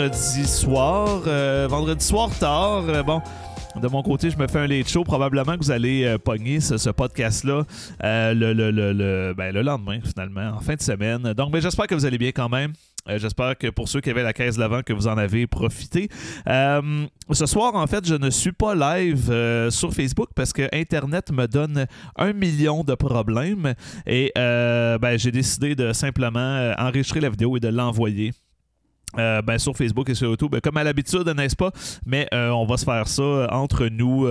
vendredi soir. Vendredi soir tard. Bon, de mon côté, je me fais un late show. Probablement que vous allez pogner ce podcast-là le lendemain, finalement, en fin de semaine. Donc, mais j'espère que vous allez bien quand même. J'espère que pour ceux qui avaient la caisse de l'avant, que vous en avez profité. Ce soir, en fait, je ne suis pas live sur Facebook parce que Internet me donne 1 million de problèmes et j'ai décidé de simplement enregistrer la vidéo et de l'envoyer. Sur Facebook et sur YouTube, comme à l'habitude, n'est-ce pas? Mais on va se faire ça entre nous.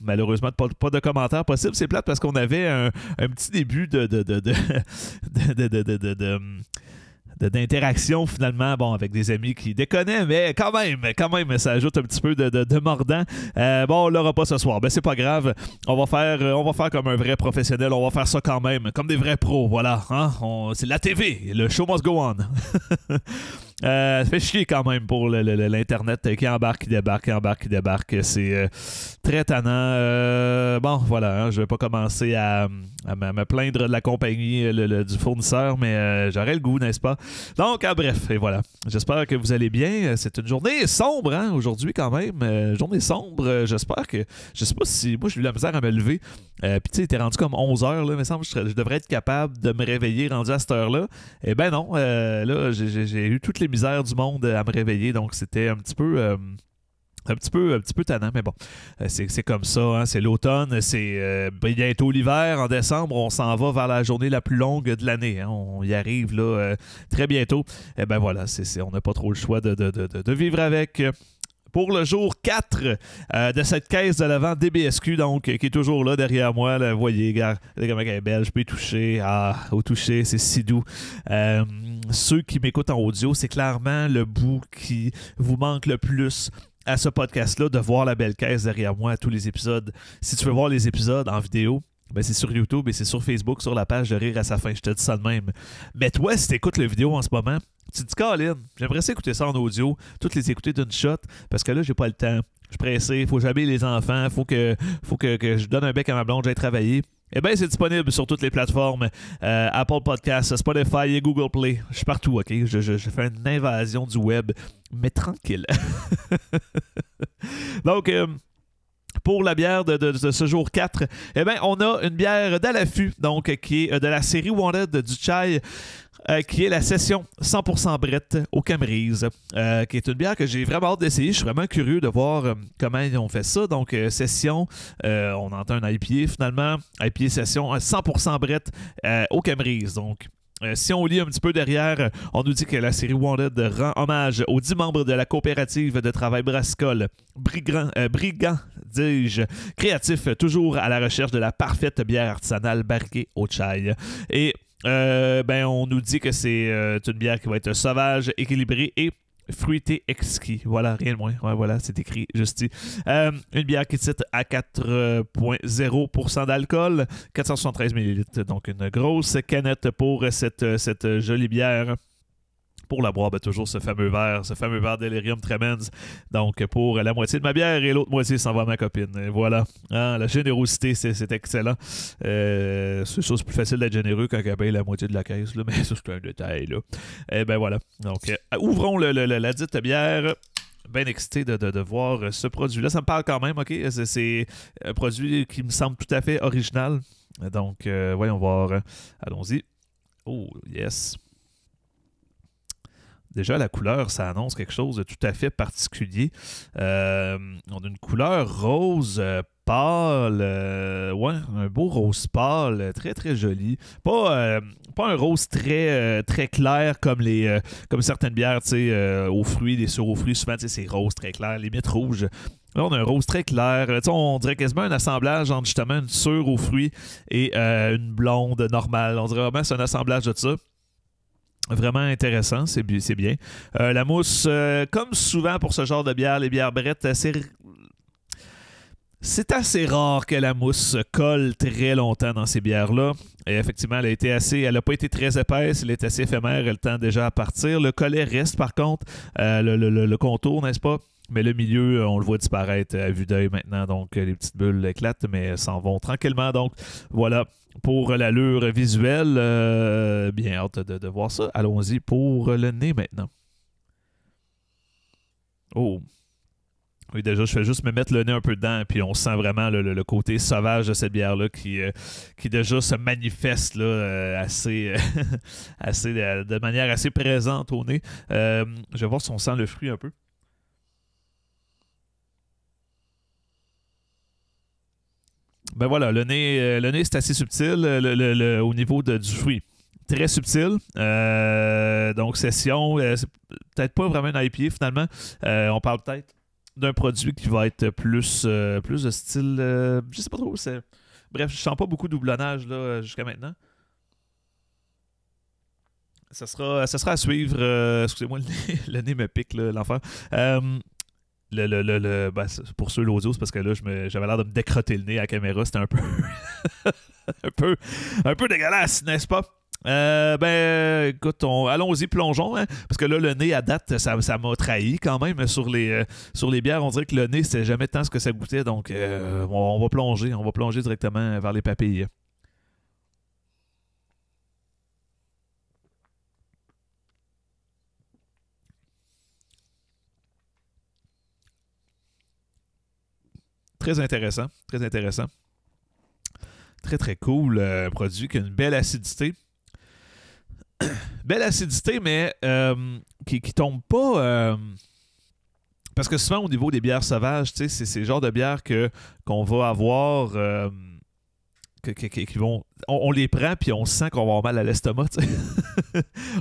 Malheureusement, pas de commentaires possibles. C'est plate parce qu'on avait un petit début d'interaction finalement, avec des amis qui déconnaient, mais quand même, ça ajoute un petit peu de mordant. On l'aura pas ce soir, c'est pas grave. On va faire comme un vrai professionnel, on va faire ça quand même, comme des vrais pros, voilà. Hein? C'est la TV, le show must go on. Ça fait chier quand même pour l'Internet qui embarque, qui débarque. C'est très tannant. Voilà, hein, je vais pas commencer à me plaindre de la compagnie, du fournisseur, mais j'aurais le goût, n'est-ce pas? Donc, bref, et voilà. J'espère que vous allez bien. C'est une journée sombre, hein, aujourd'hui quand même. Journée sombre. J'espère que... Je sais pas si... Moi, j'ai eu la misère à me lever. Puis, tu sais, il était rendu comme 11h, là. Il me semble que je devrais être capable de me réveiller rendu à cette heure-là. Eh ben non. Là, j'ai eu toutes les misères du monde à me réveiller. Donc, c'était un petit peu... un petit peu tannant, mais bon, c'est comme ça, hein, c'est l'automne, c'est bientôt l'hiver, en décembre, on s'en va vers la journée la plus longue de l'année, hein, on y arrive là très bientôt, et ben voilà, on n'a pas trop le choix de vivre avec. Pour le jour 4 de cette caisse de l'avant DBSQ, donc, qui est toujours là derrière moi. Là, vous voyez, regardez comment elle est belle, je peux y toucher. Au toucher, c'est si doux. Ceux qui m'écoutent en audio, c'est clairement le bout qui vous manque le plus à ce podcast-là, de voir la belle caisse derrière moi à tous les épisodes. Si tu veux voir les épisodes en vidéo, c'est sur YouTube et c'est sur Facebook, sur la page de Rire à sa fin. Je te dis ça de même. Mais toi, si tu écoutes la vidéo en ce moment, tu te dis, Colin, j'aimerais ça écouter ça en audio, toutes les écouter d'une shot, parce que là, j'ai pas le temps. Je suis pressé, il faut que j'habille les enfants, il faut que je donne un bec à ma blonde, j'aille travailler. Eh bien, c'est disponible sur toutes les plateformes. Apple Podcasts, Spotify et Google Play. Je suis partout, OK? Je fais une invasion du web, mais tranquille. Donc... pour la bière de ce jour 4, on a une bière d'à l'affût, donc qui est de la série Wanted du Chai, qui est la session 100% Brett au Camerise, qui est une bière que j'ai vraiment hâte d'essayer. Je suis vraiment curieux de voir comment ils ont fait ça. Donc, session, on entend un IPA finalement, IPA session 100% Brett au Camerise, donc... si on lit un petit peu derrière, on nous dit que la série Wanted rend hommage aux 10 membres de la coopérative de travail brassicole. Brigand, dis-je, créatif, toujours à la recherche de la parfaite bière artisanale barriquée au chai. Et on nous dit que c'est une bière qui va être sauvage, équilibrée et fruité exquis. Voilà, rien de moins. Ouais, voilà, c'est écrit juste ici. Une bière qui titre à 4,0% d'alcool, 473 ml. Donc, une grosse canette pour cette jolie bière. Pour la boire, toujours ce fameux verre Delirium Tremens. Donc, pour la moitié de ma bière et l'autre moitié s'en va à ma copine. Et voilà. Hein, la générosité, c'est excellent. C'est chose plus facile d'être généreux quand elle paye la moitié de la caisse, là, mais ça, c'est un détail, là. Et voilà. Donc, ouvrons la dite bière. Bien excité de voir ce produit-là. Ça me parle quand même, OK? C'est un produit qui me semble tout à fait original. Donc, voyons voir. Allons-y. Oh, yes. Déjà, la couleur, ça annonce quelque chose de tout à fait particulier. On a une couleur rose pâle, un beau rose pâle, très très joli. Pas un rose très très clair comme certaines bières, aux fruits, des sirops aux fruits, souvent c'est rose très clair, limite rouge. Là, on a un rose très clair. On dirait quasiment un assemblage entre justement une sûre aux fruits et une blonde normale. On dirait vraiment que c'est un assemblage de ça. Vraiment intéressant, c'est bien. La mousse, comme souvent pour ce genre de bière, les bières Brett, c'est assez rare que la mousse colle très longtemps dans ces bières-là. Et effectivement, elle n'a pas été très épaisse, elle est assez éphémère, elle tend déjà à partir. Le collet reste par contre, le contour, n'est-ce pas? Mais le milieu, on le voit disparaître à vue d'œil maintenant. Donc, les petites bulles éclatent, mais s'en vont tranquillement. Donc, voilà pour l'allure visuelle. Bien hâte de voir ça. Allons-y pour le nez maintenant. Oh! Oui, déjà, je fais juste me mettre le nez un peu dedans, puis on sent vraiment le côté sauvage de cette bière-là qui déjà se manifeste là, assez, de manière assez présente au nez. Je vais voir si on sent le fruit un peu. Ben voilà, le nez c'est assez subtil au niveau du fruit. Très subtil. Donc, session, c'est peut-être pas vraiment un IPA finalement. On parle peut-être d'un produit qui va être plus de style. Je sais pas trop. Bref, je sens pas beaucoup de doublonnage là, jusqu'à maintenant. Ça sera à suivre. Excusez-moi, le nez me pique, l'enfer. Pour ceux l'audio, c'est parce que là, j'avais l'air de me décrotter le nez à la caméra. C'était un peu, un peu dégueulasse, n'est-ce pas? Écoute, allons-y, plongeons, hein, parce que là, le nez, à date, ça m'a trahi quand même sur les bières. On dirait que le nez, c'était jamais tant ce que ça goûtait, donc on va plonger directement vers les papilles. Très intéressant, très intéressant. Très, très cool. Un produit qui a une belle acidité. Belle acidité, mais qui tombe pas. Parce que souvent, au niveau des bières sauvages, c'est le genre de bière qu'on va avoir. Qui vont, on les prend puis on sent qu'on va avoir mal à l'estomac.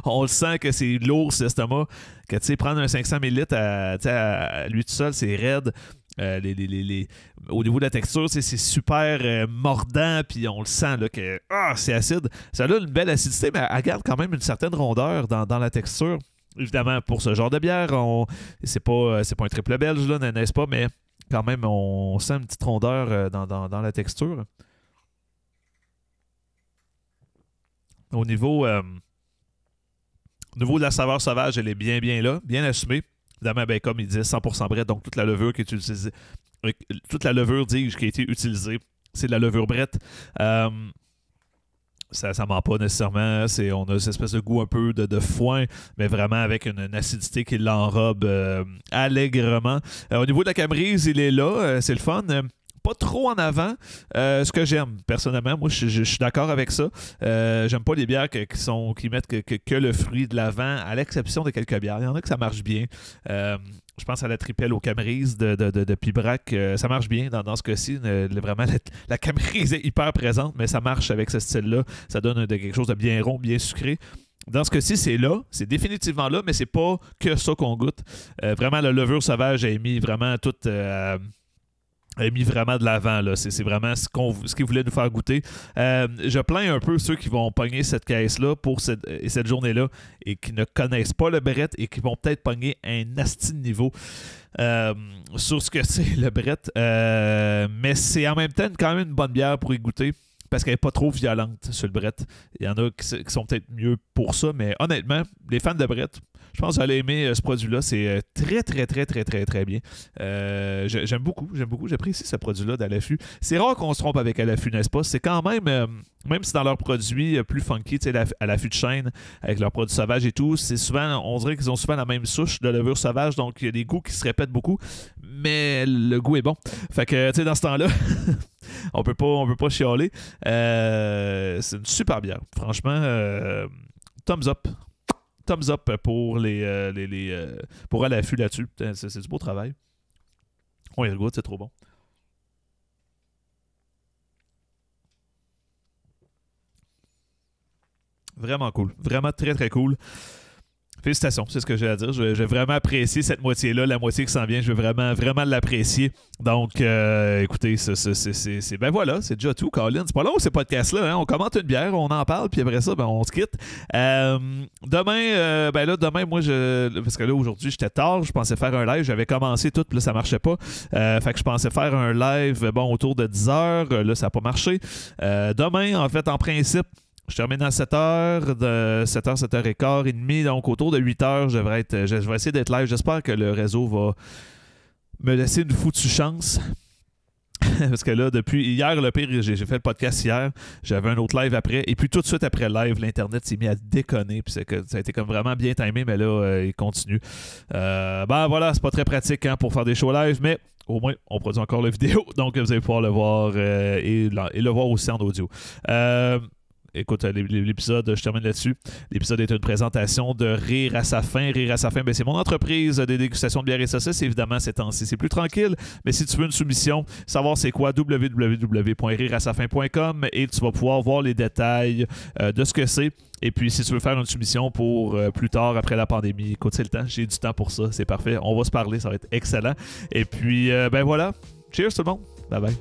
On le sent que c'est lourd, cet estomac. Que prendre un 500 ml à lui tout seul, c'est raide. Au niveau de la texture, c'est super mordant, puis on le sent là, que c'est acide. Ça a une belle acidité, mais elle garde quand même une certaine rondeur dans la texture. Évidemment, pour ce genre de bière, c'est pas un triple belge, là, n'est-ce pas? Mais quand même, on sent une petite rondeur dans la texture. Au niveau de la saveur sauvage, elle est bien, bien là, bien assumée. Évidemment, comme il disait, 100% brette, donc toute la levure qui est utilisée, toute la levure, dis-je, qui a été utilisée, c'est de la levure brette. Ça ne ment pas nécessairement. On a cette espèce de goût un peu de foin, mais vraiment avec une acidité qui l'enrobe allègrement. Au niveau de la Camerise, il est là, c'est le fun. Pas trop en avant, ce que j'aime personnellement. Moi, je suis d'accord avec ça. J'aime pas les bières qui mettent que le fruit de l'avant, à l'exception de quelques bières. Il y en a que ça marche bien. Je pense à la tripelle au Camerise de Pibrac. Ça marche bien dans ce cas-ci. Vraiment, la Camerise est hyper présente, mais ça marche avec ce style-là. Ça donne quelque chose de bien rond, bien sucré. Dans ce cas-ci, c'est là, c'est définitivement là, mais c'est pas que ça qu'on goûte. Vraiment, la levure sauvage a mis vraiment toute... a mis vraiment de l'avant. C'est vraiment ce qu'il voulait nous faire goûter. Je plains un peu ceux qui vont pogner cette caisse-là pour cette journée-là et qui ne connaissent pas le Brett et qui vont peut-être pogner un asti de niveau sur ce que c'est le Brett. Mais c'est en même temps quand même une bonne bière pour y goûter parce qu'elle n'est pas trop violente sur le Brett. Il y en a qui sont peut-être mieux pour ça, mais honnêtement, les fans de Brett, je pense que vous allez aimer ce produit-là. C'est très, très, très, très, très, très bien. J'aime beaucoup. J'apprécie ce produit-là d'à l'affût. C'est rare qu'on se trompe avec à l'affût, n'est-ce pas? C'est quand même, même si dans leurs produits plus funky, à l'affût de chêne, avec leurs produits sauvages et tout, c'est souvent, on dirait qu'ils ont souvent la même souche de levure sauvage, donc il y a des goûts qui se répètent beaucoup, mais le goût est bon. Fait que, tu sais, dans ce temps-là, on peut pas chialer. C'est une super bière. Franchement, thumbs up. Thumbs up pour pour à l'affût là-dessus. C'est du beau travail. Oh, il y a le goût, c'est trop bon. Vraiment cool. Vraiment très, très cool. Félicitations, c'est ce que j'ai à dire. Je vais vraiment apprécier cette moitié-là, la moitié qui s'en vient. Je vais vraiment, vraiment l'apprécier. Donc, écoutez, ben voilà, c'est déjà tout, Colin. C'est pas long, ces podcasts-là. Hein? On commente une bière, on en parle, puis après ça, ben, on se quitte. Demain, moi, parce que là, aujourd'hui, j'étais tard, je pensais faire un live. J'avais commencé tout, puis là, ça marchait pas. Fait que je pensais faire un live, autour de 10h. Là, ça n'a pas marché. Demain, en fait, en principe, je termine à 7h, de 7h, 7h15, et demie, donc autour de 8h, je vais essayer d'être live. J'espère que le réseau va me laisser une foutue chance. parce que là, depuis hier, le pire, j'ai fait le podcast hier, j'avais un autre live après, et puis tout de suite après le live, l'Internet s'est mis à déconner, puis ça a été comme vraiment bien timé, mais là, il continue. Ben voilà, c'est pas très pratique hein, pour faire des shows live, mais au moins, on produit encore la vidéo, donc vous allez pouvoir le voir et le voir aussi en audio. Écoute, l'épisode, je termine là-dessus. L'épisode est une présentation de Rire à sa fin. Rire à sa fin, ben, c'est mon entreprise de dégustation de bière et saucisses. Évidemment, ces temps-ci, c'est plus tranquille. Mais si tu veux une soumission, savoir c'est quoi, www.rireasafin.com et tu vas pouvoir voir les détails de ce que c'est. Et puis, si tu veux faire une soumission pour plus tard, après la pandémie, écoute, c'est le temps. J'ai du temps pour ça. C'est parfait. On va se parler. Ça va être excellent. Et puis, ben voilà. Cheers tout le monde. Bye bye.